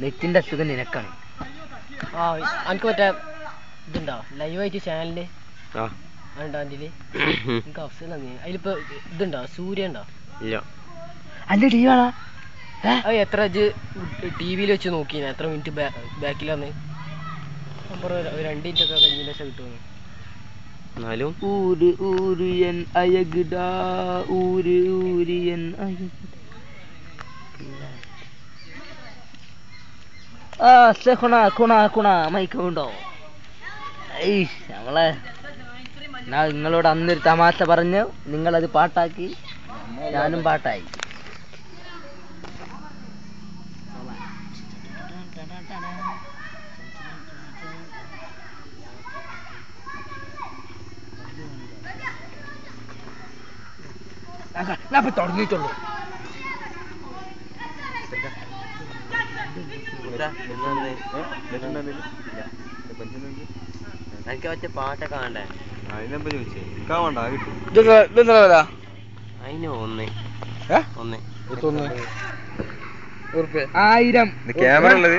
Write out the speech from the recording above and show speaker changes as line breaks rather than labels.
നെറ്റിന്റെ അസുഖം നിനക്കാണ്.
ആ എനിക്ക് മറ്റേ ഇതുണ്ടോ ലൈവായിട്ട് ചാനലില് അതില് എനിക്ക് അവസ്ഥ അതിലിപ്പോ ഇതുണ്ടോ സൂര്യ ഉണ്ടോ?
ഇല്ല. അന്റെ ടി വി ആണോ?
അത് എത്ര ടി വിയിൽ വെച്ച് നോക്കിന എത്ര മിനിറ്റ് ബാക്കിലാന്ന് അപ്പുറം 2 മിനിറ്റ് ഒക്കെ കഴിഞ്ഞ ശേഷം കിട്ടുന്നു.
എന്നാലും ഊര് ഊരിയൻ അയകിടാ ഊര് ഊരിയൻ മൈക്കുണ്ടോ? നമ്മളെ ഞാൻ നിങ്ങളോട് അന്നൊരു തമാശ പറഞ്ഞു, നിങ്ങളത് പാട്ടാക്കി, ഞാനും പാട്ടായി. തുടങ്ങിയിട്ടുള്ളൂ. എനിക്ക് മറ്റേ പാട്ടൊക്കെ വേണ്ടേ? അതിനെപ്പോ ചോദിച്ചേ അതിന് 1000 ക്യാമറ ഉള്ളത്.